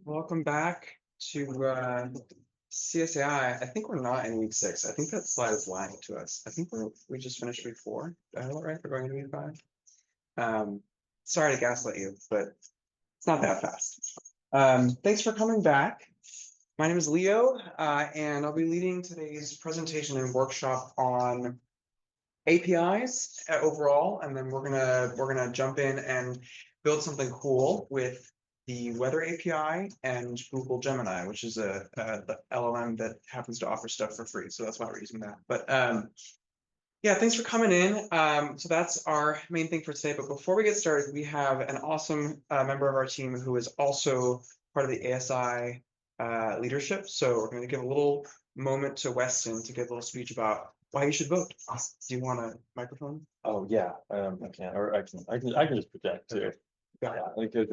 Welcome back to CSAI. I think we're not in week 6. I think that slide is lying to us. I think we just finished week 4. Did I have it right? We're going into week 5. Sorry to gaslight you, but it's not that fast. Thanks for coming back. My name is Leo, and I'll be leading today's presentation and workshop on APIs overall, and then we're gonna jump in and build something cool with the Weather API and Google Gemini, which is the LLM that happens to offer stuff for free. So that's why we're using that. But yeah, thanks for coming in. So that's our main thing for today. But before we get started, we have an awesome member of our team who is also part of the ASI leadership. So we're going to give a little moment to Weston to give a little speech about why you should vote. Awesome. Do you want a microphone? Oh yeah, I can, or I can just project too. Okay. Got it. Like,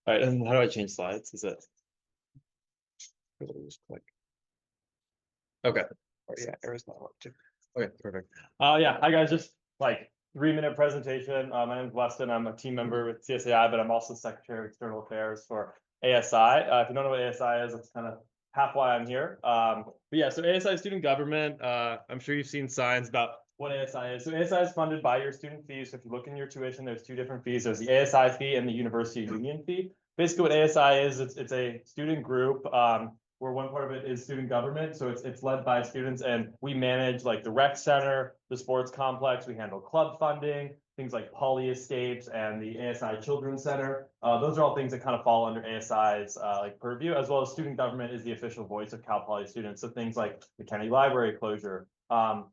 all right, and how do I change slides? Is it? Just click. Okay. Or yeah, arrows not work too. Okay, perfect. Yeah, hi guys, just like 3-minute presentation. My name is Weston. I'm a team member with CSAI, but I'm also Secretary of External Affairs for ASI. If you don't know what ASI is, that's kind of half why I'm here. But yeah, so ASI is student government. I'm sure you've seen signs about what ASI is. So ASI is funded by your student fees. So if you look in your tuition, there's 2 different fees. There's the ASI fee and the University Union fee. Basically what ASI is, it's a student group where one part of it is student government. So it's led by students, and we manage like the rec center, the sports complex. We handle club funding, things like poly escapes and the ASI Children's Center. Those are all things that kind of fall under ASI's like purview, as well as student government is the official voice of Cal Poly students. So things like the Kennedy Library closure.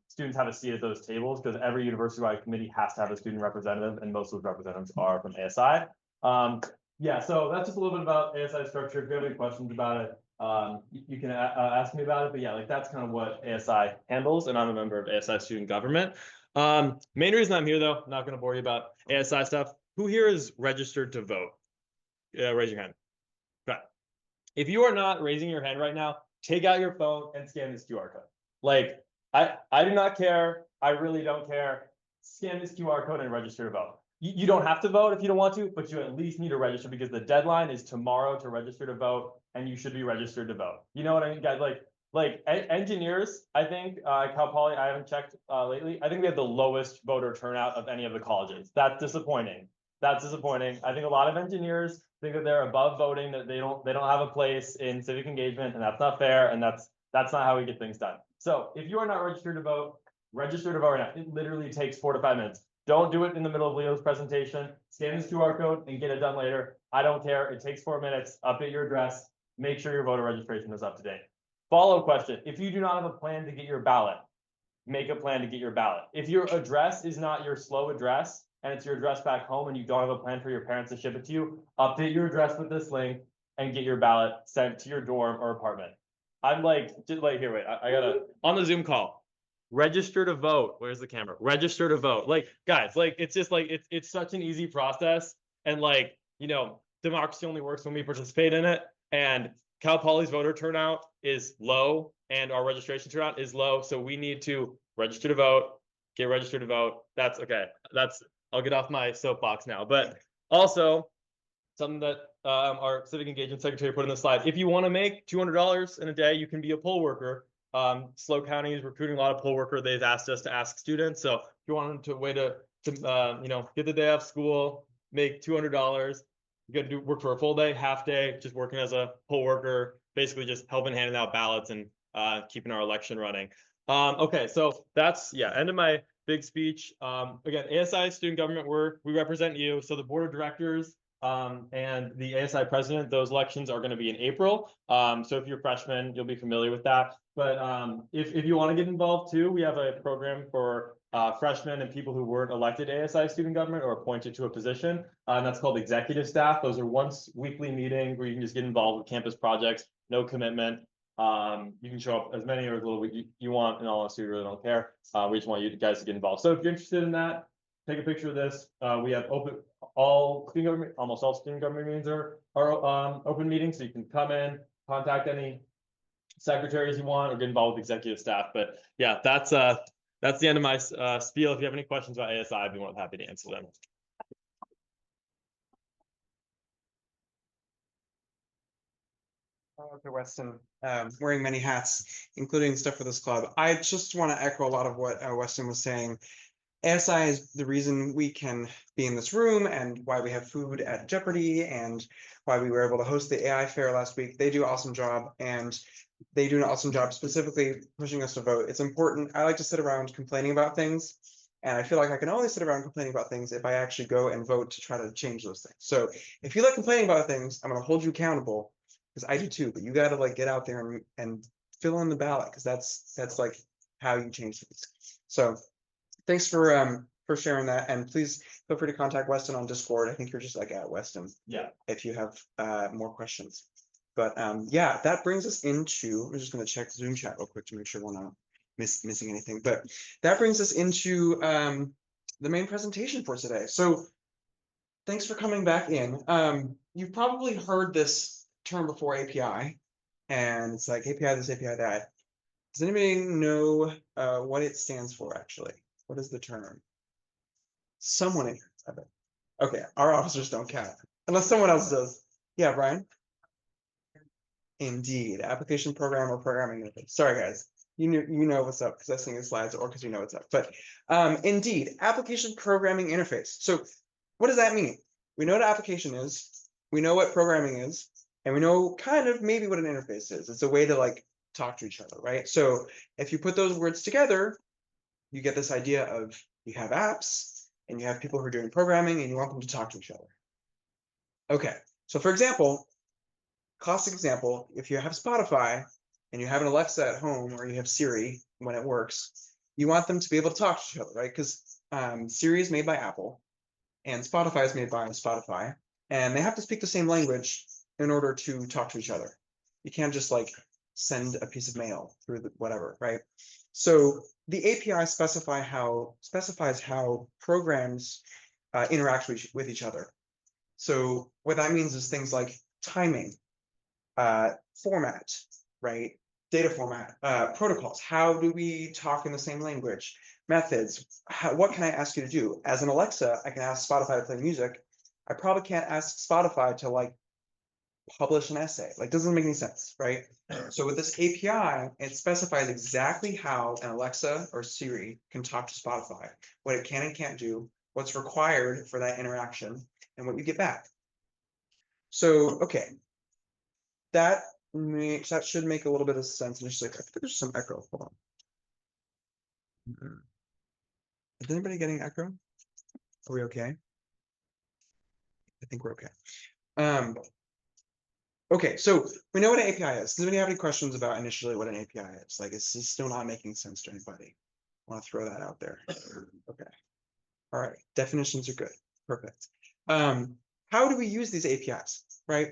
Students have a seat at those tables because every university-wide committee has to have a student representative, and most of those representatives are from ASI. Yeah, so that's just a little bit about ASI structure. If you have any questions about it, you can ask me about it. But yeah, like that's kind of what ASI handles, and I'm a member of ASI student government. Main reason I'm here, though, I'm not going to bore you about ASI stuff. Who here is registered to vote? Raise your hand. Okay. If you are not raising your hand right now, take out your phone and scan this QR code. Like, I do not care. I really don't care. Scan this QR code and register to vote. You don't have to vote if you don't want to, but you at least need to register because the deadline is tomorrow to register to vote, and you should be registered to vote. You know what I mean, guys? Like engineers, I think Cal Poly, I haven't checked lately. I think we have the lowest voter turnout of any of the colleges. That's disappointing. That's disappointing. I think a lot of engineers think that they're above voting, that they don't have a place in civic engagement, and that's not fair, and that's not how we get things done. So if you are not registered to vote, register to vote right now. It literally takes 4 to 5 minutes. Don't do it in the middle of Leo's presentation. Scan this QR code and get it done later. I don't care. It takes 4 minutes. Update your address. Make sure your voter registration is up to date. Follow-up question. If you do not have a plan to get your ballot, make a plan to get your ballot. If your address is not your slow address and it's your address back home and you don't have a plan for your parents to ship it to you, update your address with this link and get your ballot sent to your dorm or apartment. I'm like, just like, here, wait, I gotta, on the Zoom call, register to vote. Where's the camera? Register to vote. Like, guys, like, it's just like, it's such an easy process. And like, you know, democracy only works when we participate in it. And Cal Poly's voter turnout is low and our registration turnout is low. So we need to register to vote, get registered to vote. That's okay. I'll get off my soapbox now. But also something that our civic engagement secretary put in the slide. If you want to make $200 in a day, you can be a poll worker. SLO County is recruiting a lot of poll worker. They've asked us to ask students. So if you want to way to you know, get the day off school, make $200, you got to work for a full day, half day, just working as a poll worker, basically just helping handing out ballots and keeping our election running. Okay, so that's, yeah, end of my big speech. Again, ASI student government, we represent you. So the board of directors and the ASI president, those elections are going to be in April. So if you're a freshman, you'll be familiar with that. But if you want to get involved too, we have a program for freshmen and people who weren't elected ASI student government or appointed to a position, and that's called executive staff. Those are once weekly meetings where you can just get involved with campus projects, no commitment. You can show up as many or as little you want. In all honesty, we really don't care. We just want you guys to get involved. So if you're interested in that, take a picture of this. We have all student government, almost all student government meetings are open meetings, so you can come in, contact any secretaries you want, or get involved with executive staff. But yeah, that's the end of my spiel. If you have any questions about ASI, I'd be more than happy to answer them. Okay, Weston, wearing many hats, including stuff for this club. I just want to echo a lot of what Weston was saying. ASI is the reason we can be in this room and why we have food at Jeopardy and why we were able to host the AI fair last week. They do an awesome job, and they do an awesome job specifically pushing us to vote. It's important. I like to sit around complaining about things, and I feel like I can only sit around complaining about things if I actually go and vote to try to change those things. So if you like complaining about things, I'm going to hold you accountable, because I do too, but you got to like get out there and fill in the ballot, because that's like how you change things. So thanks for sharing that, and please feel free to contact Weston on Discord. I think you're just like at Weston Yeah. if you have more questions. But yeah, that brings us into, we're just going to check Zoom chat real quick to make sure we're not missing anything. But that brings us into the main presentation for today. So thanks for coming back in. You've probably heard this term before, API, and it's like API this, API that. Does anybody know what it stands for, actually? What is the term? Someone in here, I bet. Okay, our officers don't count, unless someone else does. Yeah, Brian? Indeed, application program or programming interface. Sorry, guys. You know what's up because I sing the slides, or because you know what's up. But indeed, application programming interface. So what does that mean? We know what an application is, we know what programming is, and we know kind of maybe what an interface is. It's a way to like talk to each other, right? So if you put those words together, you get this idea of you have apps and you have people who are doing programming and you want them to talk to each other. Okay, so for example, classic example, if you have Spotify and you have an Alexa at home, or you have Siri when it works, you want them to be able to talk to each other, right? Because Siri is made by Apple and Spotify is made by Spotify, and they have to speak the same language in order to talk to each other. You can't just like send a piece of mail through the whatever, right? So the API specifies how programs interact with each other. So what that means is things like timing, format, right? Data format, protocols. How do we talk in the same language? Methods. What can I ask you to do? As an Alexa, I can ask Spotify to play music. I probably can't ask Spotify to like publish an essay. Like, doesn't make any sense, right? So with this API, it specifies exactly how an Alexa or Siri can talk to Spotify, what it can and can't do, what's required for that interaction, and what you get back. So, okay, that should make a little bit of sense initially. I think there's some echo. Hold on. Is anybody getting echo? Are we okay? I think we're okay. Okay, so we know what an API is. Does anybody have any questions about initially what an API is? Like, is this still not making sense to anybody? I want to throw that out there. Okay. All right. Definitions are good. Perfect. How do we use these APIs, right?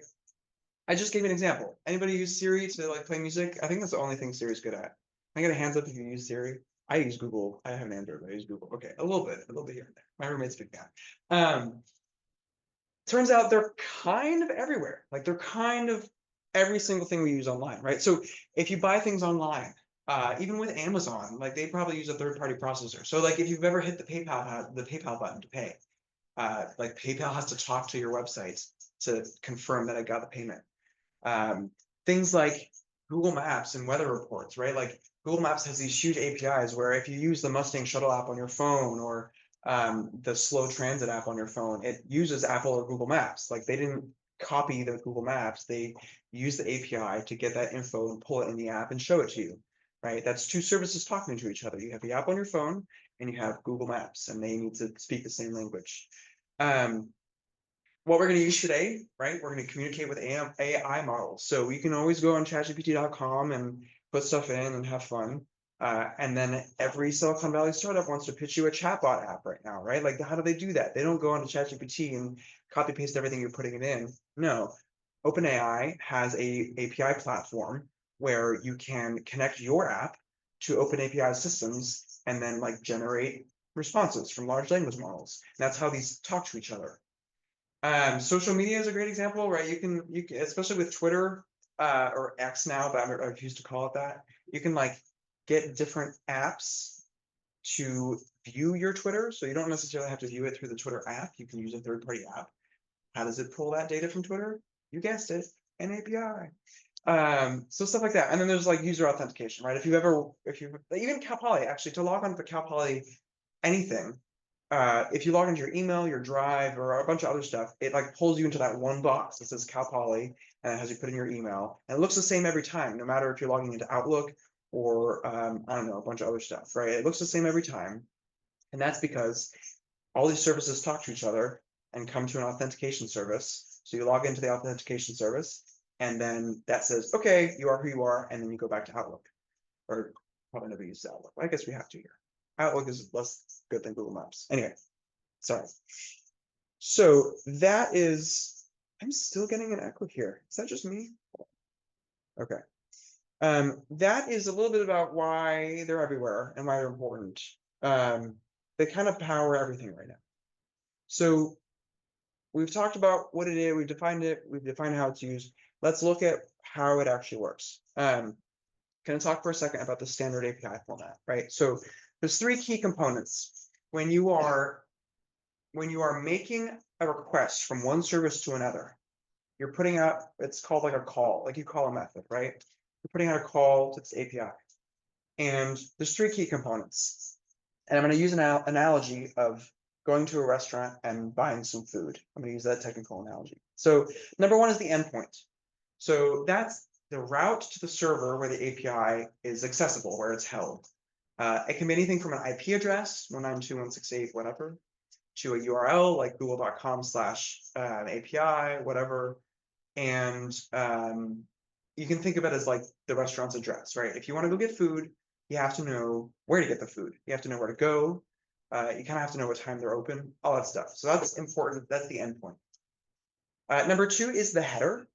I just gave an example. Anybody use Siri to like play music? I think that's the only thing Siri's good at. Can I get a hands up if you use Siri? I use Google. I have an Android, but I use Google. Okay, a little bit here and there. My roommate's a big guy. Turns out they're kind of everywhere. Like they're kind of every single thing we use online, right? So if you buy things online, even with Amazon, like they probably use a third-party processor. So like if you've ever hit the PayPal button to pay, like PayPal has to talk to your website to confirm that I got the payment. Things like Google Maps and weather reports, right? Like Google Maps has these huge APIs where if you use the Mustang Shuttle app on your phone, or the Slow Transit app on your phone, it uses Apple or Google Maps. Like they didn't copy the Google Maps, they use the API to get that info and pull it in the app and show it to you, right? That's two services talking to each other. You have the app on your phone and you have Google Maps, and they need to speak the same language. What we're going to use today, right? We're going to communicate with AI models. So you can always go on chatgpt.com and put stuff in and have fun. And then every Silicon Valley startup wants to pitch you a chatbot app right now, right? Like, how do they do that? They don't go onto ChatGPT and copy paste everything you're putting it in. No, OpenAI has a API platform where you can connect your app to OpenAPI systems and then like generate responses from large language models. And that's how these talk to each other. Social media is a great example, right? You can, especially with Twitter, or X now, but I refuse to call it that. You can like get different apps to view your Twitter. So you don't necessarily have to view it through the Twitter app. You can use a third-party app. How does it pull that data from Twitter? You guessed it, an API. So stuff like that. And then there's like user authentication, right? If you even Cal Poly, actually, to log on to Cal Poly anything, if you log into your email, your Drive, or a bunch of other stuff, it like pulls you into that one box that says Cal Poly, and it has you put in your email. And it looks the same every time, no matter if you're logging into Outlook or I don't know, a bunch of other stuff, right? It looks the same every time. And that's because all these services talk to each other and come to an authentication service. So you log into the authentication service, and then that says, okay, you are who you are, and then you go back to Outlook. Or probably never use Outlook. I guess we have to here. Outlook is less good than Google Maps. Anyway, sorry. So that is, I'm still getting an echo here. Is that just me? Okay. That is a little bit about why they're everywhere and why they're important. They kind of power everything right now. So we've talked about what it is, we've defined how it's used. Let's look at how it actually works. Can I talk for a second about the standard API format, right? So there's three key components. When you are making a request from one service to another, you're putting out, it's called like a call, like you call a method, right? You're putting out a call to this API. And there's three key components. And I'm going to use an analogy of going to a restaurant and buying some food. I'm going to use that technical analogy. So number one is the endpoint. So that's the route to the server where the API is accessible, where it's held. It can be anything from an IP address, 192.168, whatever, to a URL like google.com/API, whatever. And you can think of it as like the restaurant's address, right? If you want to go get food, you have to know where to get the food. You have to know where to go. You kind of have to know what time they're open, all that stuff. So that's important. That's the endpoint. Number two is the header.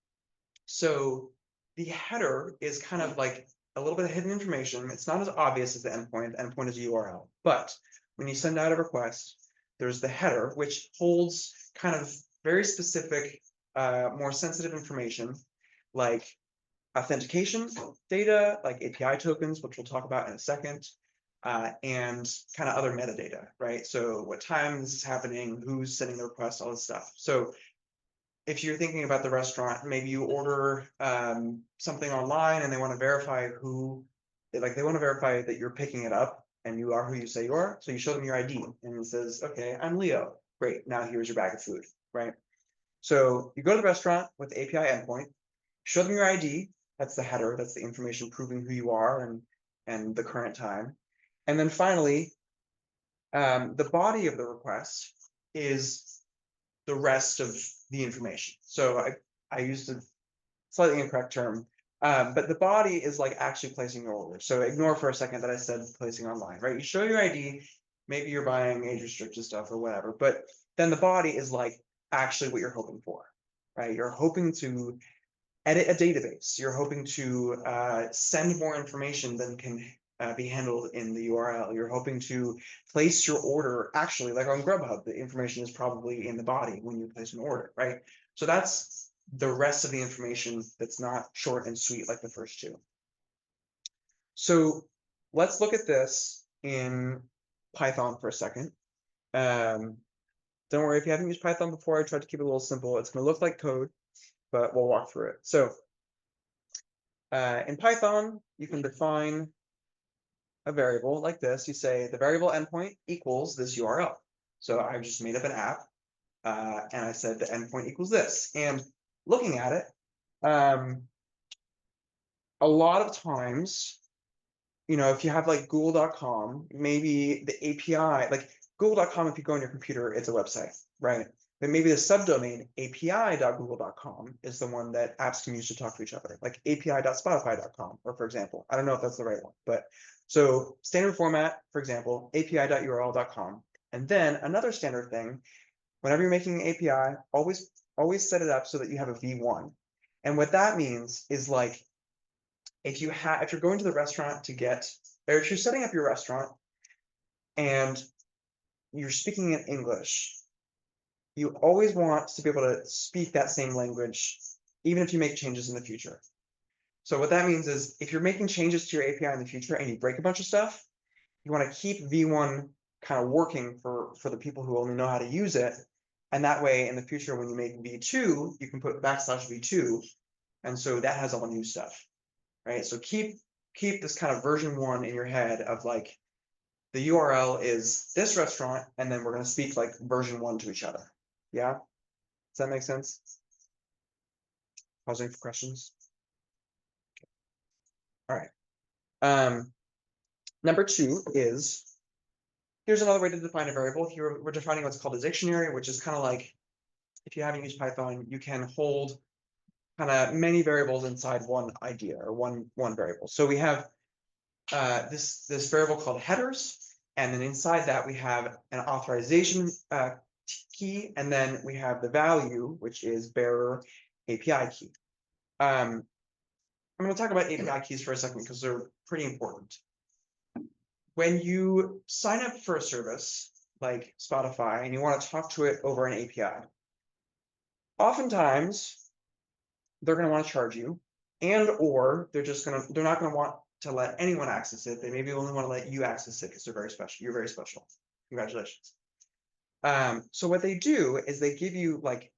So the header is kind of like a little bit of hidden information. It's not as obvious as the endpoint. The endpoint is a URL. But when you send out a request, there's the header, which holds kind of very specific, more sensitive information, like authentication data, like API tokens, which we'll talk about in a second, and kind of other metadata, right? So what time this is happening, who's sending the request, all this stuff. So if you're thinking about the restaurant, maybe you order something online and they want to verify they want to verify that you're picking it up and you are who you say you are. So you show them your ID and it says, okay, I'm Leo. Great, now here's your bag of food, right? So you go to the restaurant with the API endpoint, show them your ID, that's the header, that's the information proving who you are and the current time. And then finally, the body of the request is the rest of the information. So I used a slightly incorrect term, but the body is like actually placing your order. So ignore for a second that I said placing online, right? You show your ID, maybe you're buying age restricted stuff or whatever, but then the body is like actually what you're hoping for, right? You're hoping to edit a database. You're hoping to send more information than can be handled in the URL. You're hoping to place your order, actually, like on Grubhub, the information is probably in the body when you place an order, right? So that's the rest of the information that's not short and sweet like the first two. So let's look at this in Python for a second. Don't worry, if you haven't used Python before, I tried to keep it a little simple. It's going to look like code, but we'll walk through it. So in Python, you can define a variable like this. You say the variable endpoint equals this URL. So I've just made up an app, and I said the endpoint equals this. And looking at it, a lot of times, if you have like google.com, maybe the API, like google.com, if you go on your computer, it's a website, right? But maybe the subdomain api.google.com is the one that apps can use to talk to each other, like api.spotify.com, or for example, I don't know if that's the right one, but so standard format, for example, api.url.com. And then another standard thing, whenever you're making an API, always set it up so that you have a v1. And what that means is like, if you're going to the restaurant or if you're setting up your restaurant and you're speaking in English, you always want to be able to speak that same language, even if you make changes in the future. So what that means is if you're making changes to your API in the future and you break a bunch of stuff, you want to keep v1 kind of working for the people who only know how to use it. And that way, in the future, when you make v2, you can put \v2 And so that has all new stuff, right? So keep this kind of version 1 in your head of like, the URL is this restaurant, and then we're going to speak like version 1 to each other. Yeah? Does that make sense? Pausing for questions. All right. Number 2 is, here's another way to define a variable. Here we're defining what's called a dictionary, which is kind of like, if you haven't used Python, you can hold kind of many variables inside one idea or one variable. So we have this variable called headers, and then inside that we have an authorization key, and then we have the value, which is bearer API key. I'm going to talk about API keys for a second because they're pretty important. When you sign up for a service like Spotify and you want to talk to it over an API, oftentimes they're going to want to charge you, and or they're not going to want to let anyone access it. They maybe only want to let you access it because they're very special. You're very special. Congratulations. So what they do is they give you like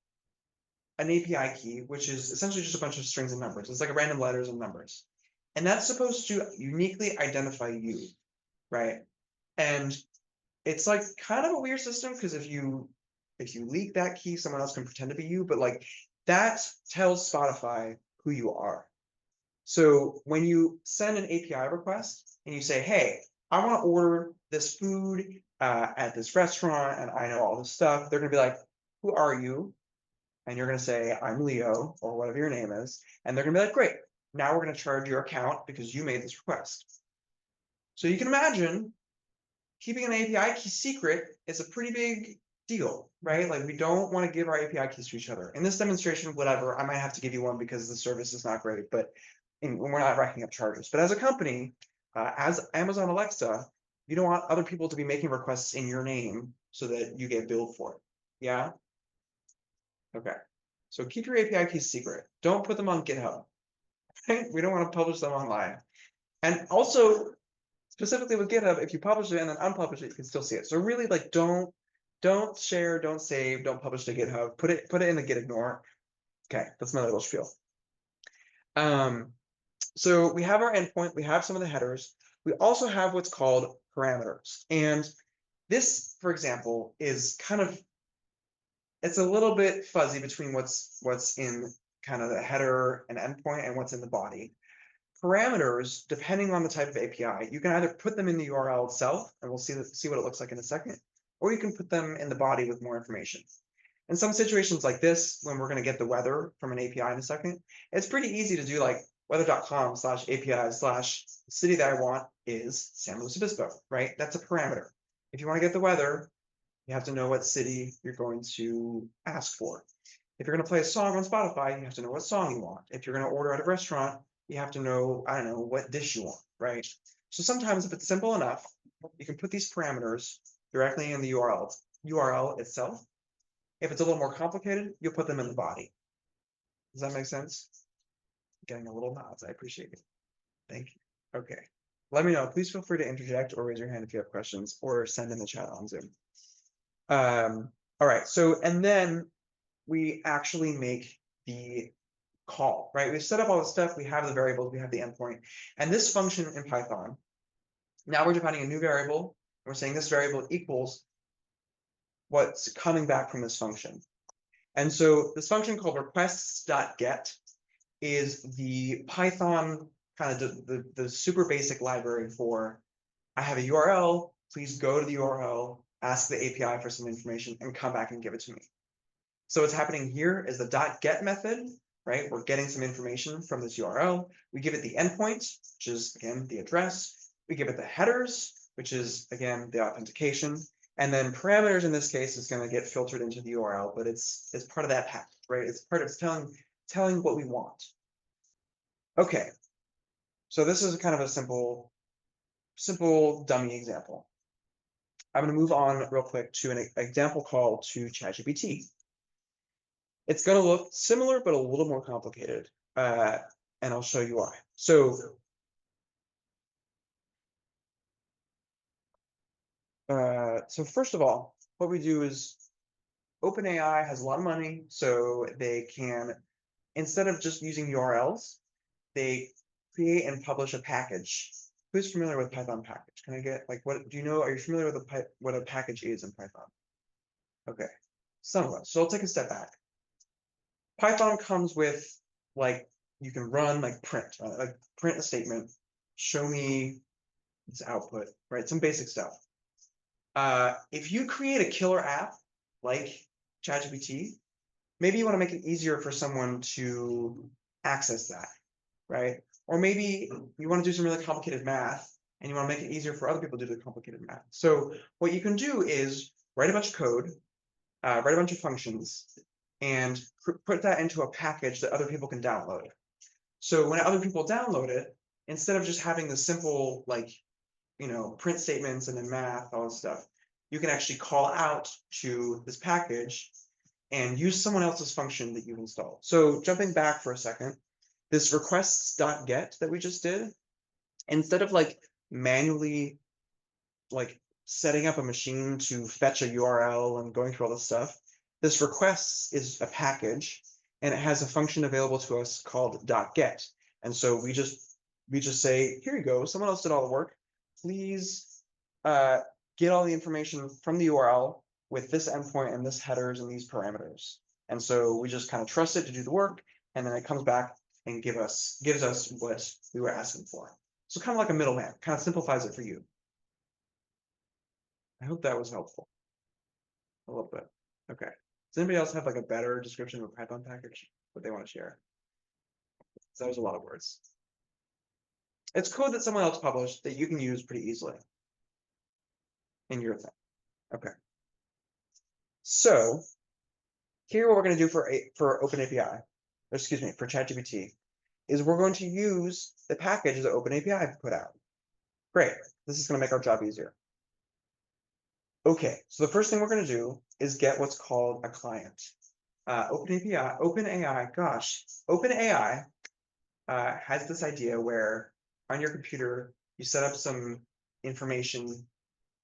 an API key, which is essentially just a bunch of strings and numbers. It's like a random letters and numbers. And that's supposed to uniquely identify you, right? And it's like kind of a weird system because if you leak that key, someone else can pretend to be you, but like that tells Spotify who you are. So when you send an API request and you say, hey, I want to order this food at this restaurant and I know all this stuff, they're going to be like, who are you? And you're going to say, I'm Leo, or whatever your name is. And they're going to be like, great, now we're going to charge your account because you made this request. So you can imagine keeping an API key secret is a pretty big deal, right? Like we don't want to give our API keys to each other. In this demonstration, whatever, I might have to give you one because the service is not great, but we're not racking up charges. But as a company, as Amazon Alexa, you don't want other people to be making requests in your name so that you get billed for it. Yeah? Okay. So keep your API keys secret. Don't put them on GitHub. Right? We don't want to publish them online. And also, specifically with GitHub, if you publish it and then unpublish it, you can still see it. So really, like, don't share, don't save, don't publish to GitHub. Put it in the git ignore. Okay, that's my little spiel. So we have our endpoint, we have some of the headers. We also have what's called parameters. And this, for example, is kind of, it's a little bit fuzzy between what's in kind of the header and endpoint and what's in the body. Parameters, depending on the type of API, you can either put them in the URL itself, and we'll see what it looks like in a second, or you can put them in the body with more information. In some situations like this, when we're going to get the weather from an API in a second, it's pretty easy to do like weather.com/API/city that I want is San Luis Obispo, right? That's a parameter. If you want to get the weather, you have to know what city you're going to ask for. If you're going to play a song on Spotify, you have to know what song you want. If you're going to order at a restaurant, you have to know, I don't know, what dish you want, right? So sometimes if it's simple enough, you can put these parameters directly in the URL itself. If it's a little more complicated, you'll put them in the body. Does that make sense? Getting a little nods, I appreciate it. Thank you. Okay. Let me know. Please feel free to interject or raise your hand if you have questions or send in the chat on Zoom. All right, so, and then we actually make the call, right? We've set up all the stuff, we have the variables, we have the endpoint, and this function in Python, now we're defining a new variable, and we're saying this variable equals what's coming back from this function. And so this function called requests.get is the Python kind of the super basic library for, I have a URL, please go to the URL, ask the API for some information, and come back and give it to me. So what's happening here is the .get method, right? We're getting some information from this URL. We give it the endpoint, which is, again, the address. We give it the headers, which is, again, the authentication. And then parameters in this case is going to get filtered into the URL, but it's part of that package, right? It's part of telling what we want. Okay, so this is kind of a simple dummy example. I'm going to move on real quick to an example call to ChatGPT. It's going to look similar, but a little more complicated, and I'll show you why. So first of all, what we do is OpenAI has a lot of money, so they can instead of just using URLs, they create and publish a package. Who's familiar with Python package? Can I get like what do you know? Are you familiar with what a package is in Python? Okay, some of us. So I'll take a step back. Python comes with like you can run like print, like print a statement, show me its output, right? Some basic stuff. If you create a killer app like ChatGPT, maybe you want to make it easier for someone to access that, right? Or maybe you want to do some really complicated math and you want to make it easier for other people to do the complicated math. So what you can do is write a bunch of code, write a bunch of functions, and put that into a package that other people can download. So when other people download it, instead of just having the simple like, print statements and then math, all this stuff, you can actually call out to this package and use someone else's function that you've installed. So jumping back for a second, this requests.get that we just did, instead of like manually like setting up a machine to fetch a URL and going through all this stuff, this requests is a package and it has a function available to us called .get. And so we just say, here you go, someone else did all the work. Please get all the information from the URL with this endpoint and this headers and these parameters. And so we just kind of trust it to do the work, and then it comes back and gives us what we were asking for. So kind of like a middleman, kind of simplifies it for you. I hope that was helpful. A little bit. Okay. Does anybody else have like a better description of a Python package that they want to share? So that was a lot of words. It's code that someone else published that you can use pretty easily in your thing. Okay. So here what we're going to do for OpenAPI, excuse me, for ChatGPT, is we're going to use the package that OpenAPI put out. Great. This is going to make our job easier. Okay, so the first thing we're going to do is get what's called a client. OpenAI has this idea where on your computer, you set up some information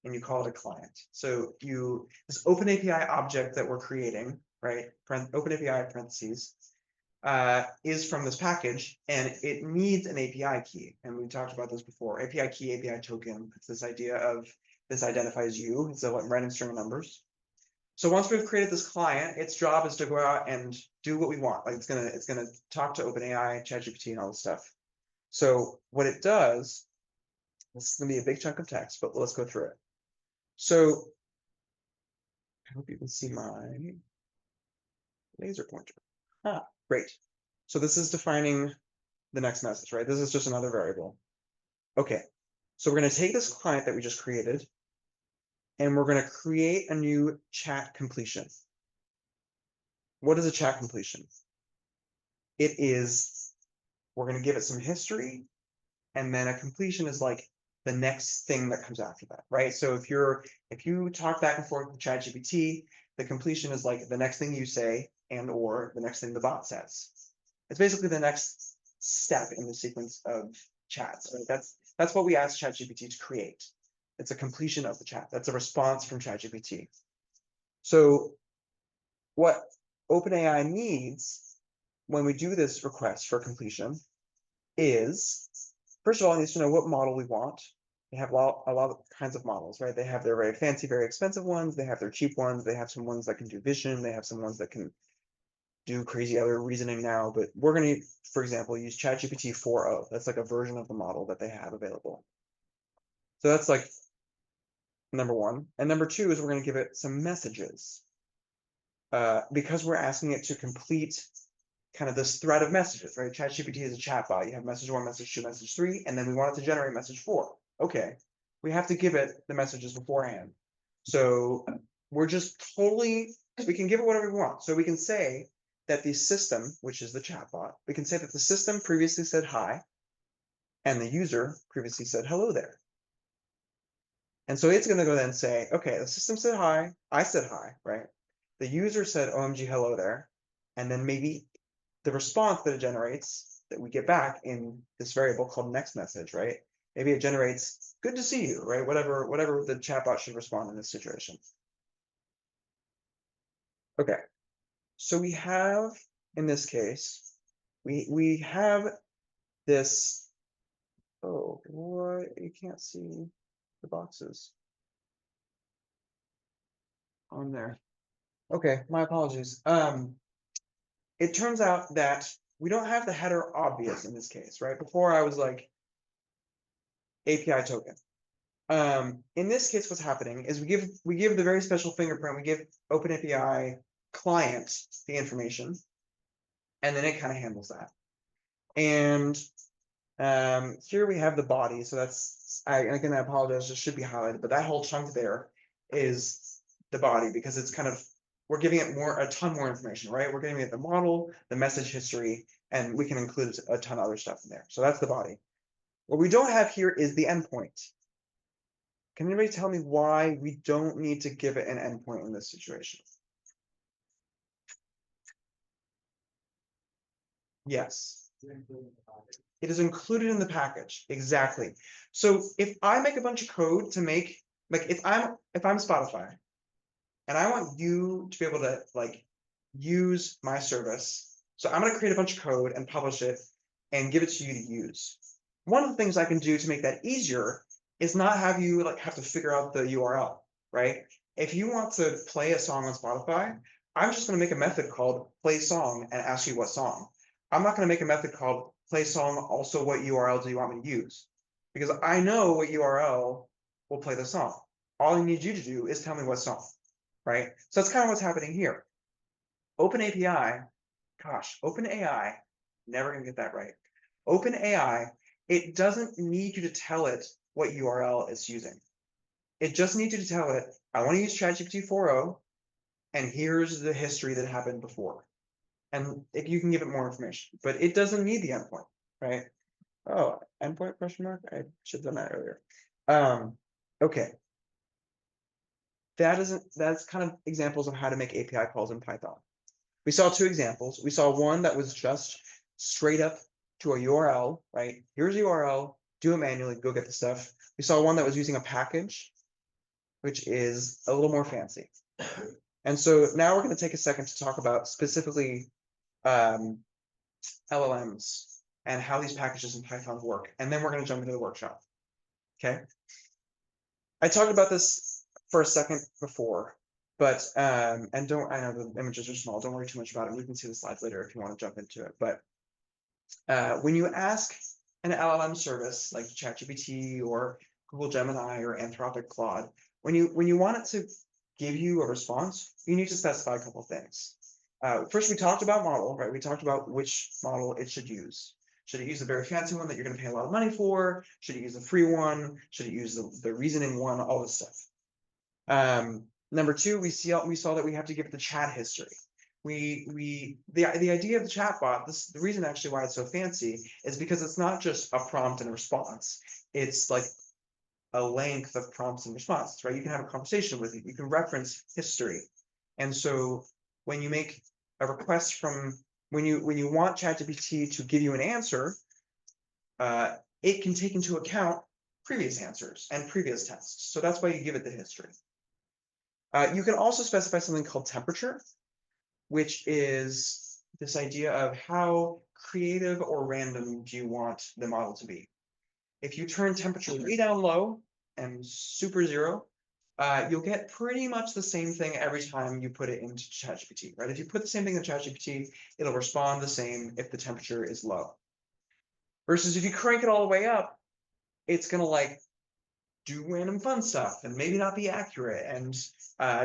and you call it a client. So this OpenAPI object that we're creating, right? OpenAPI parentheses, is from this package, and it needs an API key. And we talked about this before. API key, API token. It's this idea of this identifies you. It's a random string of numbers. So once we've created this client, its job is to go out and do what we want. Like it's gonna talk to OpenAI, ChatGPT, and all this stuff. So what it does, this is gonna be a big chunk of text, but let's go through it. So I hope you can see my laser pointer. Great. So this is defining the next message, right? This is just another variable. Okay, so we're going to take this client that we just created, and we're going to create a new chat completion. What is a chat completion? We're going to give it some history, and then a completion is like the next thing that comes after that, right? So if you talk back and forth with ChatGPT, the completion is like the next thing you say or the next thing the bot says. It's basically the next step in the sequence of chats. Right? That's what we ask ChatGPT to create. It's a completion of the chat. That's a response from ChatGPT. So what OpenAI needs when we do this request for completion is, first of all, it needs to know what model we want. They have a lot of kinds of models, right? They have their very fancy, very expensive ones. They have their cheap ones. They have some ones that can do vision. They have some ones that can do crazy other reasoning now. But we're going to, for example, use ChatGPT 4.0. That's like a version of the model that they have available. So that's like number one. And number two is we're going to give it some messages. Because we're asking it to complete kind of this thread of messages, right? ChatGPT is a chatbot. You have message 1, message 2, message 3, and then we want it to generate message 4. Okay, we have to give it the messages beforehand. So we can give it whatever we want. So we can say that the system, which is the chatbot, we can say that the system previously said hi, and the user previously said hello there. And so it's going to go then and say, okay, the system said hi, I said hi, right? The user said OMG hello there, and then maybe the response that it generates that we get back in this variable called next message, right? Maybe it generates good to see you, right? Whatever the chatbot should respond in this situation. Okay, so we have, in this case, we have this. Oh, what? You can't see the boxes on there. Okay, my apologies. It turns out that we don't have the header obvious in this case, right? Before I was like API token. In this case, what's happening is we give the very special fingerprint, we give OpenAPI client the information, and then it kind of handles that. And here we have the body. So that's, again, I apologize, it should be highlighted, but that whole chunk there is the body because it's kind of, we're giving it a ton more information, right? We're giving it the model, the message history, and we can include a ton of other stuff in there. So that's the body. What we don't have here is the endpoint. Can anybody tell me why we don't need to give it an endpoint in this situation? Yes. It is included in the package, exactly. So if I make a bunch of code to make, like if I'm Spotify and I want you to be able to like use my service, so I'm gonna create a bunch of code and publish it and give it to you to use. One of the things I can do to make that easier is not have you like have to figure out the URL, right? If you want to play a song on Spotify, I'm just gonna make a method called play song and ask you what song. I'm not gonna make a method called play song, also what URL do you want me to use? Because I know what URL will play the song. All I need you to do is tell me what song, right? So that's kind of what's happening here. OpenAPI, gosh, OpenAI, never gonna get that right. OpenAI, it doesn't need you to tell it what URL it's using. It just needs you to tell it, I want to use ChatGPT 4.0, and here's the history that happened before. And if you can give it more information, but it doesn't need the endpoint, right? Oh, endpoint question mark? I should have done that earlier. Okay. That's kind of examples of how to make API calls in Python. We saw two examples. We saw one that was just straight up to a URL, right? Here's a URL, do it manually, go get the stuff. We saw one that was using a package, which is a little more fancy. And so now we're going to take a second to talk about specifically LLMs and how these packages in Python work. And then we're going to jump into the workshop. Okay. I talked about this for a second before, but and I know the images are small, don't worry too much about it. We can see the slides later if you want to jump into it. But when you ask an LLM service like ChatGPT or Google Gemini or Anthropic Claude, when you want it to give you a response, you need to specify a couple things. First, we talked about model, right? We talked about which model it should use. Should it use the very fancy one that you're going to pay a lot of money for? Should it use the free one? Should it use the reasoning one? All this stuff. Number two, we saw that we have to give it the chat history. The idea of the chatbot, the reason actually why it's so fancy is because it's not just a prompt and a response. It's like a length of prompts and responses, right? You can have a conversation with it. You can reference history. And so when you make a request from, when you want ChatGPT to give you an answer, it can take into account previous answers and previous tests. So that's why you give it the history. You can also specify something called temperature, which is this idea of how creative or random do you want the model to be. If you turn temperature way down low and super zero, you'll get pretty much the same thing every time you put it into ChatGPT, right? If you put the same thing in ChatGPT, it'll respond the same if the temperature is low. Versus if you crank it all the way up, it's gonna like do random fun stuff and maybe not be accurate and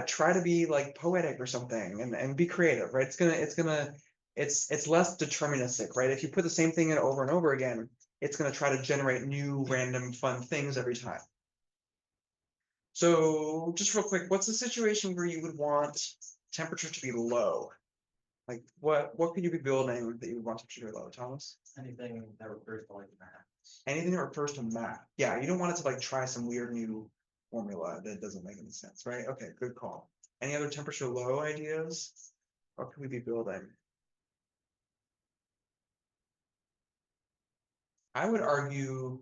try to be like poetic or something and be creative, right? It's less deterministic, right? If you put the same thing in over and over again, it's going to try to generate new random fun things every time. So just real quick, what's the situation where you would want temperature to be low? Like what could you be building that you would want temperature to be low, Thomas? Anything that refers to like math. Anything that refers to math. Yeah, you don't want it to like try some weird new formula that doesn't make any sense, right? Okay, good call. Any other temperature low ideas? What could we be building? I would argue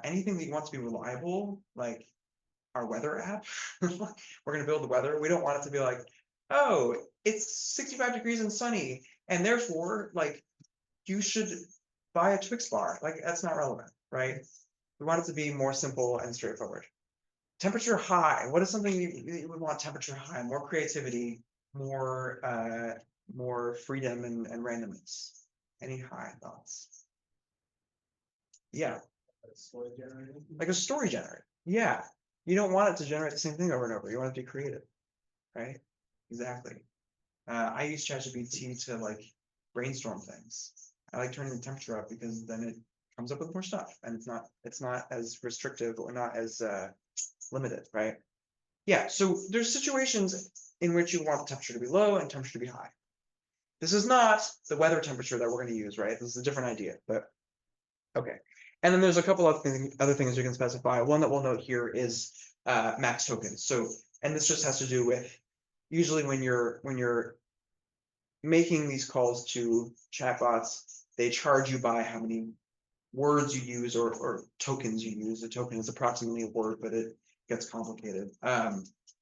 anything that you want to be reliable, like our weather app. We're going to build the weather. We don't want it to be like, oh, it's 65 degrees and sunny, and therefore, like, you should buy a Twix bar. Like, that's not relevant, right? We want it to be more simple and straightforward. Temperature high. What is something you would want temperature high? More creativity, more freedom and randomness. Any high thoughts? Yeah, Story generated. like a story generator. Yeah, you don't want it to generate the same thing over and over. You want it to be creative, right? Exactly. I use ChatGPT to like brainstorm things. I like turning the temperature up because then it comes up with more stuff, and it's not as restrictive or not as limited, right? Yeah. So there's situations in which you want the temperature to be low and temperature to be high. This is not the weather temperature that we're going to use, right? This is a different idea, but okay. And then there's a couple of other things you can specify. One that we'll note here is max tokens. So, and this just has to do with usually when you're making these calls to chatbots, they charge you by how many words you use or tokens you use. A token is approximately a word, but it gets complicated.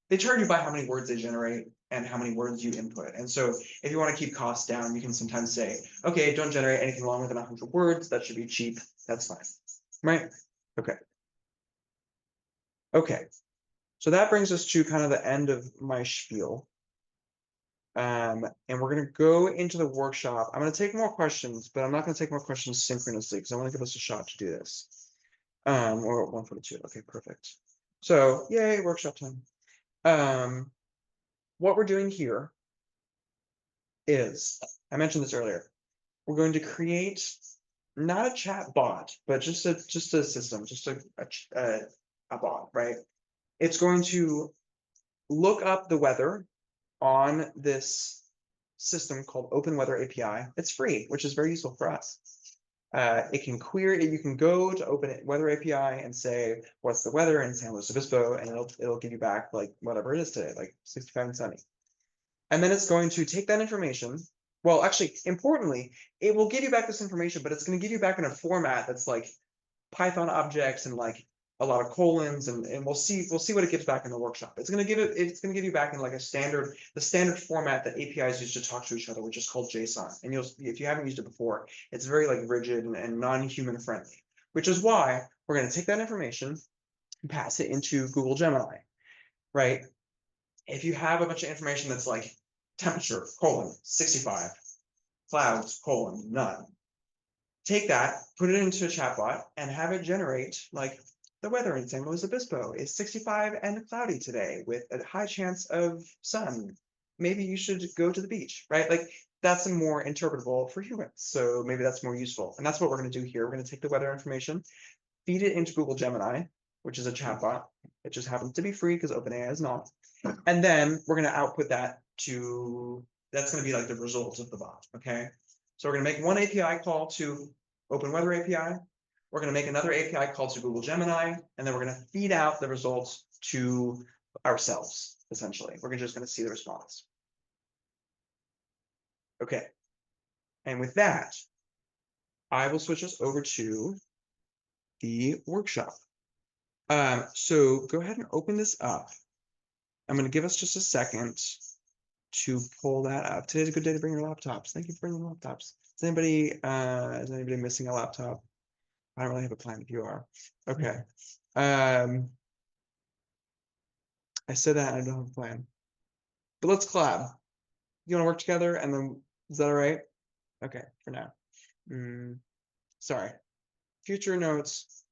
They charge you by how many words they generate and how many words you input. And so if you want to keep costs down, you can sometimes say, okay, don't generate anything longer than 100 words. That should be cheap. That's fine. Right? Okay. Okay. So that brings us to kind of the end of my spiel. And we're going to go into the workshop. I'm going to take more questions, but I'm not going to take more questions synchronously because I want to give us a shot to do this. Or 142. Okay, perfect. So yay, workshop time. What we're doing here is, I mentioned this earlier, we're going to create not a chat bot, but just a system, just a bot, right? It's going to look up the weather on this system called Open Weather API. It's free, which is very useful for us. It can query, you can go to Open Weather API and say, what's the weather in San Luis Obispo? And it'll give you back like whatever it is today, like 65 and sunny. And then it's going to take that information. Well, actually, importantly, it will give you back this information, but it's going to give you back in a format that's like Python objects and like a lot of colons, and we'll see what it gives back in the workshop. It's going to give you back in like the standard format that APIs use to talk to each other, which is called JSON. And if you haven't used it before, it's very like rigid and non-human friendly, which is why we're going to take that information and pass it into Google Gemini, right? If you have a bunch of information that's like temperature, 65, clouds, none. Take that, put it into a chatbot, and have it generate like the weather in San Luis Obispo is 65 and cloudy today with a high chance of sun. Maybe you should go to the beach, right? Like that's more interpretable for humans. So maybe that's more useful. And that's what we're going to do here. We're going to take the weather information, feed it into Google Gemini, which is a chatbot. It just happens to be free because OpenAI is not. And then we're going to output that to, that's going to be like the result of the bot, okay? So we're going to make one API call to Open Weather API. We're going to make another API call to Google Gemini, and then we're going to feed out the results to ourselves, essentially. We're just going to see the response. Okay. And with that, I will switch us over to the workshop. So go ahead and open this up. I'm going to give us just a second to pull that up. Today's a good day to bring your laptops. Thank you for bringing laptops. Is anybody missing a laptop? I don't really have a plan if you are. Okay. I said that I don't have a plan. But let's collab. You want to work together and then is that all right? Okay, for now. Sorry. Future notes.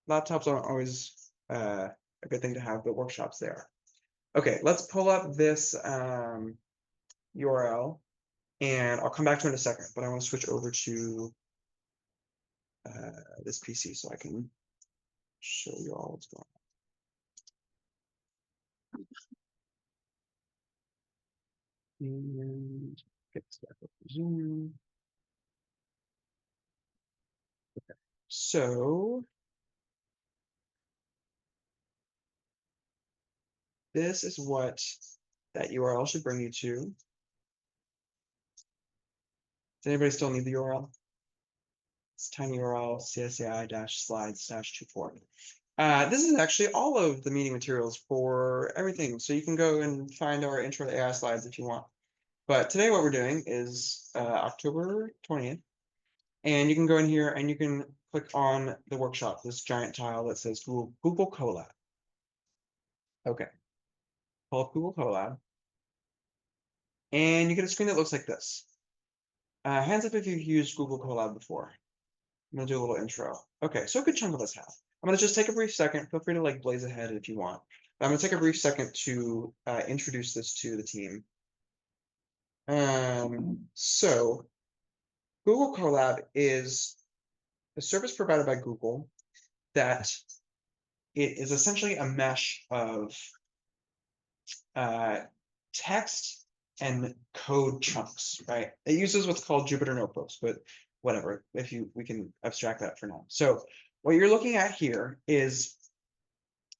Laptops aren't always a good thing to have, but workshops there. Okay, let's pull up this URL and I'll come back to it in a second, but I want to switch over to this PC so I can show you all what's going on. And get this back up to Zoom. Okay, so this is what that URL should bring you to. Does anybody still need the URL? It's tiny URL csai-slides-24. This is actually all of the meeting materials for everything. So you can go and find our intro to AI slides if you want. But today what we're doing is October 20th. And you can go in here and you can click on the workshop, this giant tile that says Google Colab. Okay. Pull up Google Colab. And you get a screen that looks like this. Hands up if you've used Google Colab before. I'm gonna do a little intro. Okay, so a good chunk of us have. I'm gonna just take a brief second. Feel free to like blaze ahead if you want. But I'm gonna take a brief second to introduce this to the team. So Google Colab is a service provided by Google that it is essentially a mesh of text and code chunks, right? It uses what's called Jupyter notebooks, but whatever, we can abstract that for now. So what you're looking at here is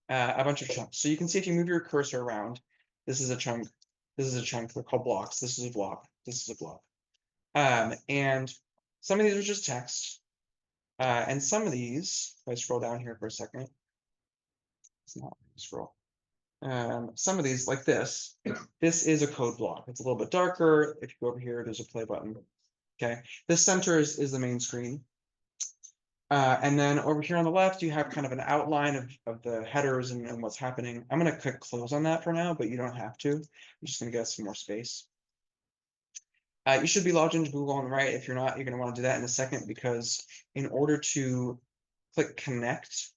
a bunch of chunks. So you can see if you move your cursor around, this is a chunk, this is a chunk, they're called blocks, this is a block, this is a block. And some of these are just text. And some of these, if I scroll down here for a second, it's not scroll. Some of these, like this is a code block. It's a little bit darker. If you go over here, there's a play button. Okay, this center is the main screen. And then over here on the left, you have kind of an outline of the headers and what's happening. I'm going to click close on that for now, but you don't have to. I'm just going to get some more space. You should be logged into Google on the right. If you're not, you're going to want to do that in a second, because in order to click connect,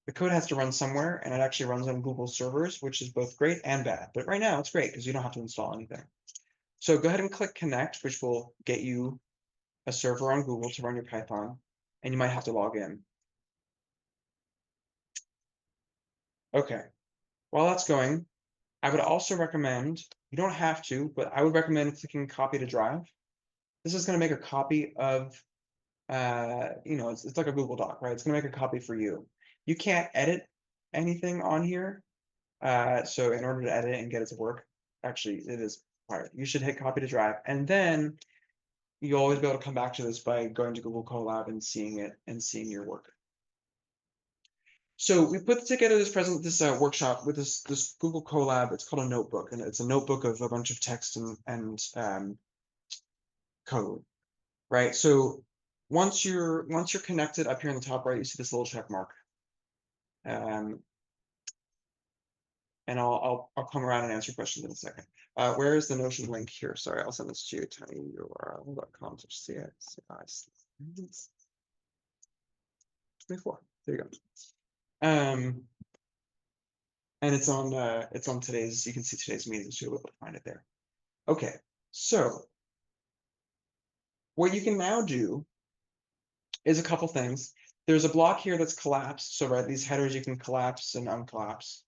the code has to run somewhere, and it actually runs on Google servers, which is both great and bad. But right now it's great because you don't have to install anything. So go ahead and click connect, which will get you a server on Google to run your Python, and you might have to log in. Okay, while that's going, I would also recommend, you don't have to, but I would recommend clicking copy to drive. This is going to make a copy of, it's like a Google Doc, right? It's going to make a copy for you. You can't edit anything on here. So in order to edit and get it to work, actually it is required. You should hit copy to drive, and then you'll always be able to come back to this by going to Google Colab and seeing it and seeing your work. So we put together this workshop with this Google Colab. It's called a notebook, and it's a notebook of a bunch of text and code, right? So once you're connected, up here in the top right, you see this little check mark. And I'll come around and answer questions in a second. Where is the Notion link here? Sorry, I'll send this to you, tinyurl.com/CI/24. There you go. And it's on today's, you can see today's meeting, so you'll be able to find it there. Okay, so what you can now do is a couple things. There's a block here that's collapsed. So right, these headers you can collapse and uncollapse.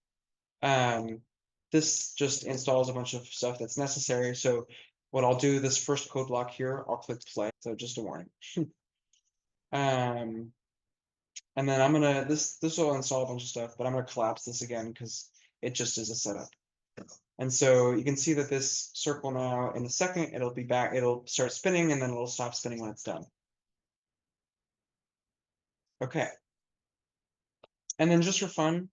This just installs a bunch of stuff that's necessary. So what I'll do, this first code block here, I'll click play. So just a warning. And then I'm gonna, this will install a bunch of stuff, but I'm gonna collapse this again because it just is a setup. And so you can see that this circle now, in a second, it'll be back, it'll start spinning, and then it'll stop spinning when it's done. Okay. And then just for fun,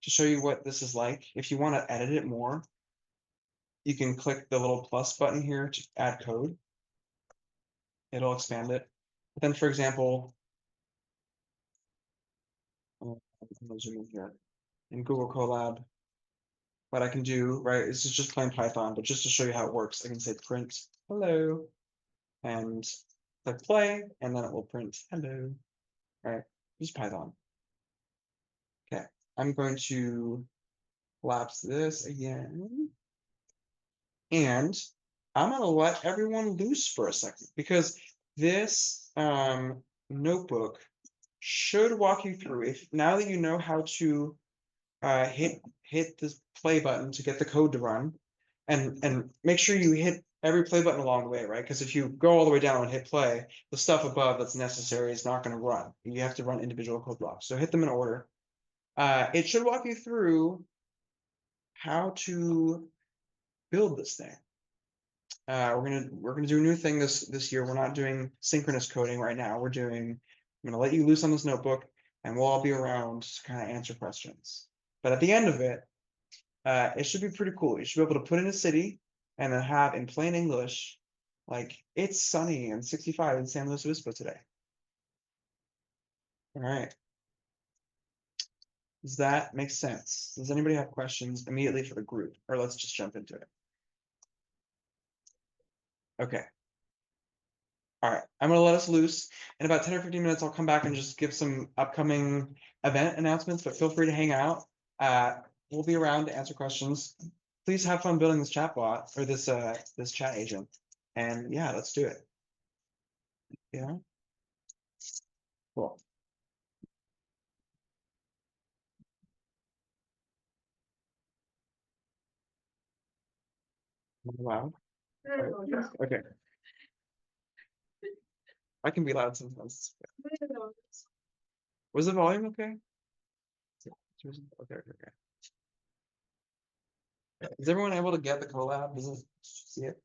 to show you what this is like, if you want to edit it more, you can click the little plus button here to add code. It'll expand it. But then, for example, I'm gonna zoom in here. In Google Colab, what I can do, right, this is just plain Python, but just to show you how it works, I can say print hello, and click play, and then it will print hello, right? Just Python. Okay, I'm going to collapse this again. And I'm going to let everyone loose for a second, because this notebook should walk you through, if now that you know how to hit this play button to get the code to run, and make sure you hit every play button along the way, right? Because if you go all the way down and hit play, the stuff above that's necessary is not going to run. You have to run individual code blocks. So hit them in order. It should walk you through how to build this thing. We're gonna do a new thing this year. We're not doing synchronous coding right now. I'm gonna let you loose on this notebook, and we'll all be around to kind of answer questions. But at the end of it, it should be pretty cool. You should be able to put in a city and then have in plain English, like, it's sunny and 65 in San Luis Obispo today. All right. Does that make sense? Does anybody have questions immediately for the group, or let's just jump into it? Okay. All right, I'm gonna let us loose. In about 10 or 15 minutes, I'll come back and just give some upcoming event announcements, but feel free to hang out. We'll be around to answer questions. Please have fun building this chatbot or this chat agent. And yeah, let's do it. Yeah. Cool. Wow. Okay. I can be loud sometimes. Was the volume okay? Okay, okay. Is everyone able to get the collab? Does it see it?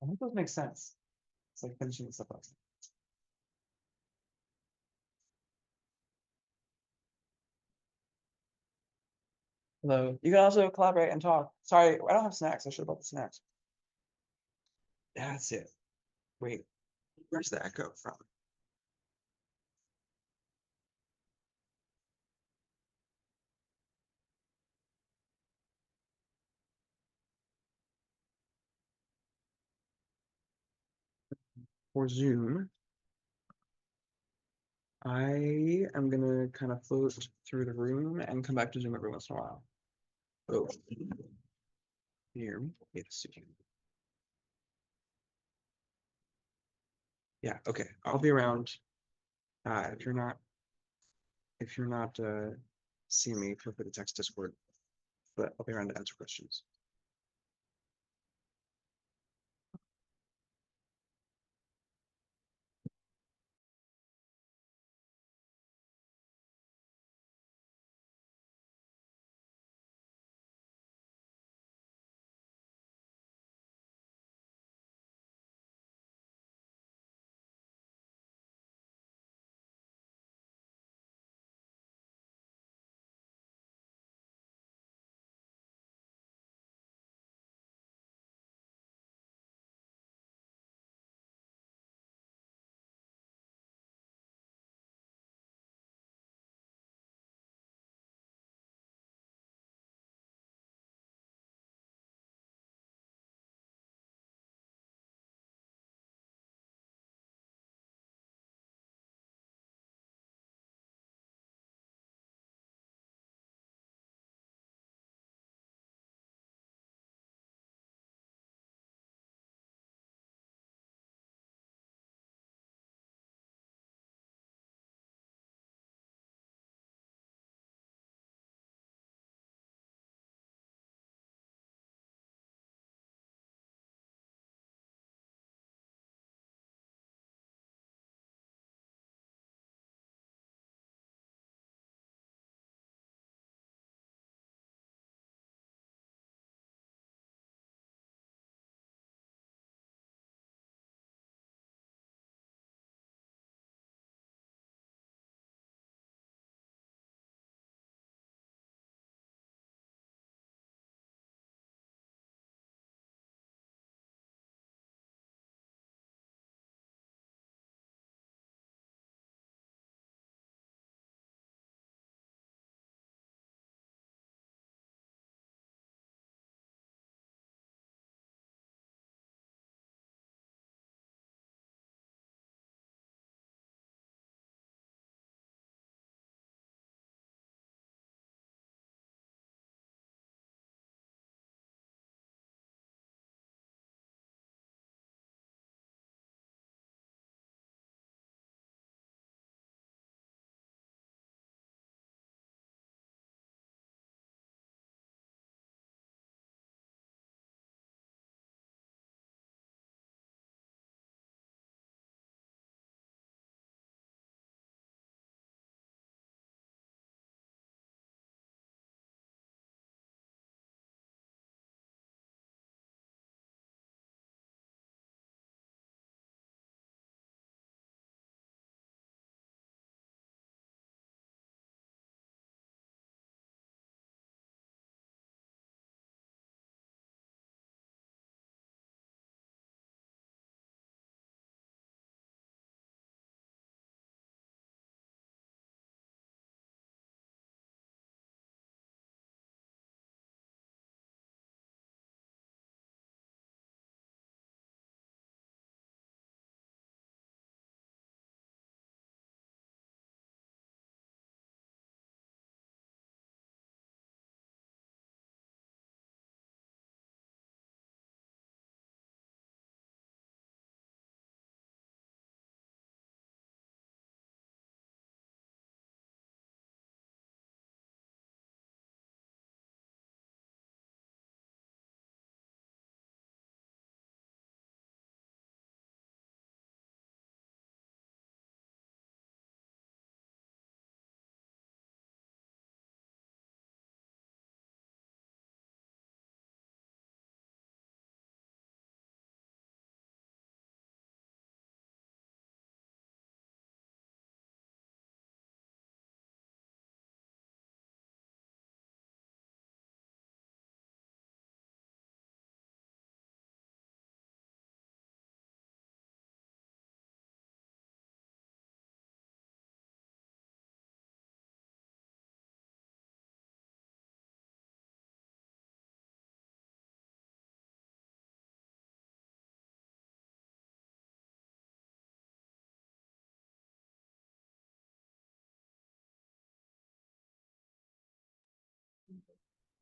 I think those make sense. It's like finishing stuff up. Hello. You can also collaborate and talk. Sorry, I don't have snacks. I should have bought the snacks. That's it. Wait, where's the echo from? For Zoom, I am gonna kind of float through the room and come back to Zoom every once in a while. Oh, here, wait a second. Yeah, okay, I'll be around. If you're not seeing me, feel free to text Discord, but I'll be around to answer questions.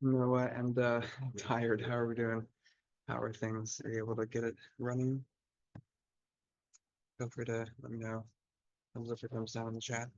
You know what? I'm tired. How are we doing? How are things? Are you able to get it running? Feel free to let me know. Thumbs up or thumbs down in the chat.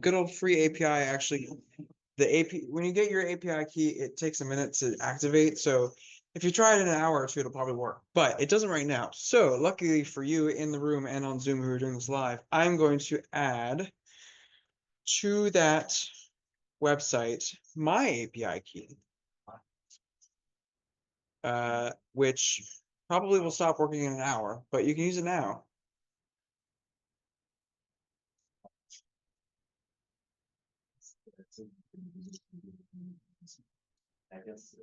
Good old free API actually. The AP when you get your API key, it takes a minute to activate. So if you try it in an hour or two, it'll probably work. But it doesn't right now. So luckily for you in the room and on Zoom who are doing this live, I'm going to add to that website my API key. Which probably will stop working in an hour, but you can use it now. I guess.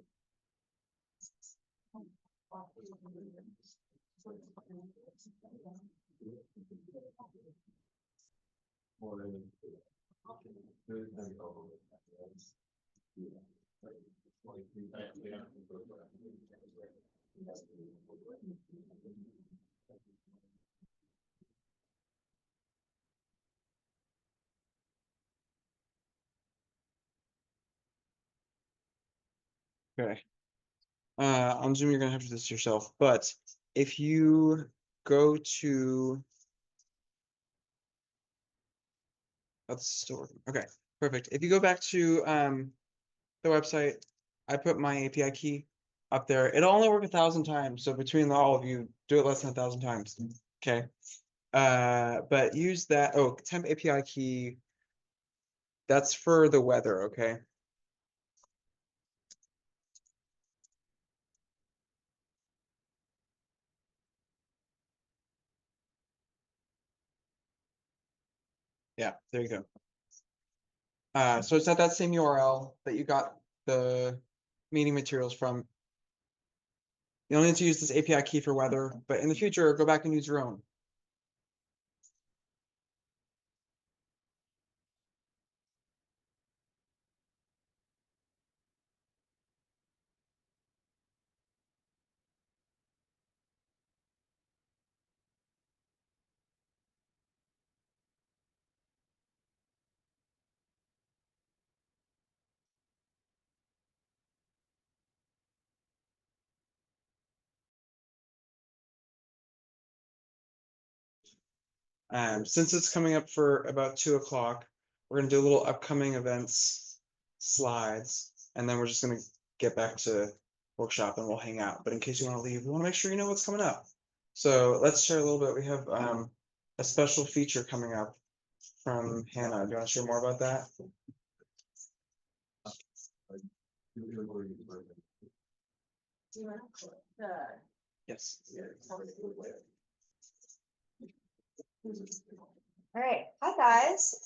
Okay. On Zoom, you're gonna have to do this yourself, but if you go to that's still working. Okay, perfect. If you go back to the website, I put my API key up there. It'll only work 1,000 times. So between all of you, do it less than 1,000 times. Okay. But use that. Oh, temp API key. That's for the weather. Okay. Yeah, there you go. So it's at that same URL that you got the meeting materials from. You don't need to use this API key for weather, but in the future, go back and use your own. Since it's coming up for about 2 o'clock, we're gonna do a little upcoming events slides, and then we're just gonna get back to workshop and we'll hang out. But in case you want to leave, we want to make sure you know what's coming up. So let's share a little bit. We have a special feature coming up from Hannah. Do you want to share more about that? Yes. All right, hi guys.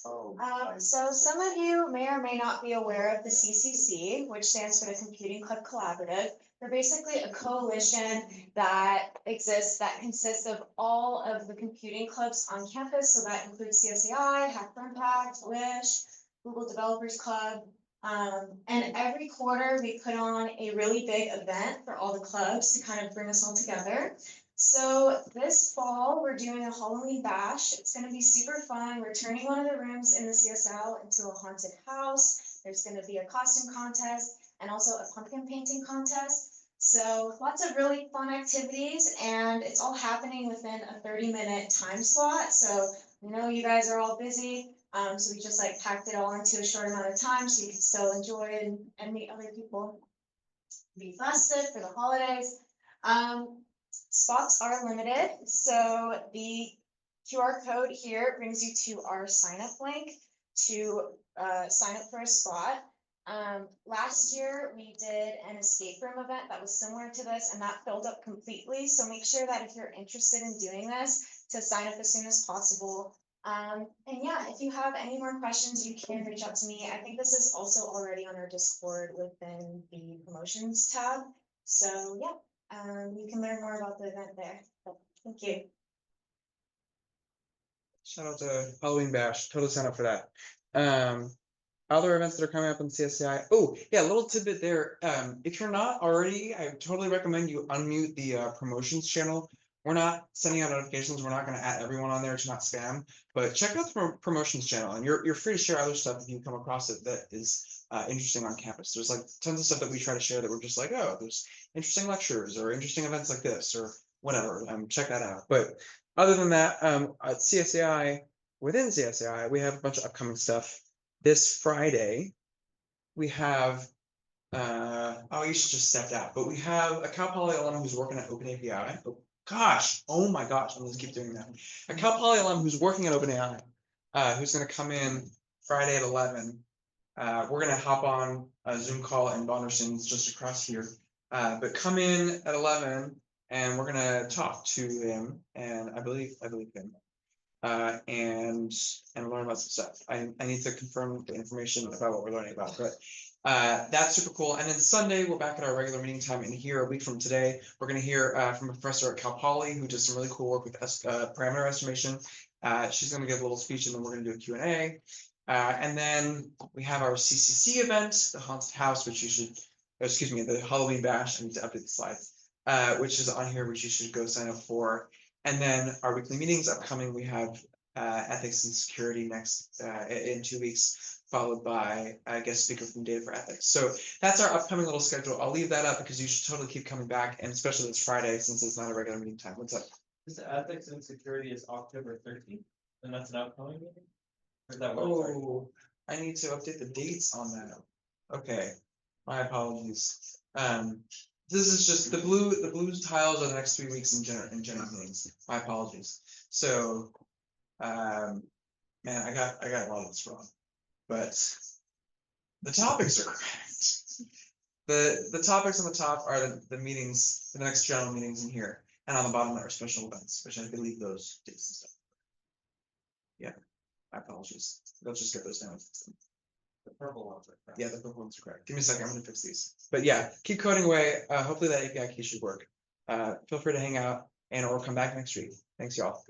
So some of you may or may not be aware of the CCC, which stands for the Computing Club Collaborative. They're basically a coalition that exists that consists of all of the computing clubs on campus. So that includes CSAI, Hack for Impact, Wish, Google Developers Club. And every quarter we put on a really big event for all the clubs to kind of bring us all together. So this fall, we're doing a Halloween bash. It's gonna be super fun. We're turning one of the rooms in the CSL into a haunted house. There's gonna be a costume contest and also a pumpkin painting contest. So lots of really fun activities, and it's all happening within a 30-minute time slot. So I know you guys are all busy. So we just like packed it all into a short amount of time so you can still enjoy it and meet other people. Be festive for the holidays. Spots are limited, so the QR code here brings you to our sign up link to sign up for a spot. Last year we did an escape room event that was similar to this, and that filled up completely. So make sure that if you're interested in doing this, to sign up as soon as possible. And yeah, if you have any more questions, you can reach out to me. I think this is also already on our Discord within the promotions tab. So yeah. You can learn more about the event there. Thank you. Shout out to Halloween Bash. Totally sign up for that. Other events that are coming up in CSCI. Oh, yeah, a little tidbit there. If you're not already, I totally recommend you unmute the promotions channel. We're not sending out notifications. We're not going to add everyone on there to not spam. But check out the promotions channel, and you're free to share other stuff if you come across it that is interesting on campus. There's like tons of stuff that we try to share that we're just like, oh, there's interesting lectures or interesting events like this or whatever. Check that out. But other than that, at CSAI, within CSAI, we have a bunch of upcoming stuff. This Friday, we have, oh, you should just stepped out, but we have a Cal Poly alum who's working at OpenAPI. Oh, gosh, oh my gosh, I'm gonna keep doing that. A Cal Poly alum who's working at OpenAI, who's gonna come in Friday at 11. We're gonna hop on a Zoom call in Bonderson's just across here. But come in at 11 and we're gonna talk to him, and I believe him. And learn about some stuff. I need to confirm the information about what we're learning about, but that's super cool. And then Sunday, we're back at our regular meeting time, and here a week from today, we're going to hear from a professor at Cal Poly who does some really cool work with parameter estimation. She's going to give a little speech, and then we're going to do a Q&A. And then we have our CCC event, the haunted house, which you should, excuse me, the Halloween bash. I need to update the slides, which is on here, which you should go sign up for. And then our weekly meetings upcoming, we have ethics and security next in 2 weeks, followed by a guest speaker from Data for Ethics. So that's our upcoming little schedule. I'll leave that up because you should totally keep coming back, and especially this Friday since it's not a regular meeting time. What's up? This ethics and security is October 13th, and that's an upcoming meeting? Or is that what? Oh, I need to update the dates on that. Okay, my apologies. This is just the blue tiles are the next 3 weeks in general meetings. My apologies. So, man, I got a lot of this wrong, but the topics are correct. The topics on the top are the meetings, the next general meetings in here, and on the bottom are special events, which I believe those dates and stuff. Yeah, my apologies. Let's just get those down. The purple ones are correct. Yeah, the purple ones are correct. Give me a second, I'm gonna fix these. But yeah, keep coding away. Hopefully that API key should work. Feel free to hang out and or come back next week. Thanks, y'all.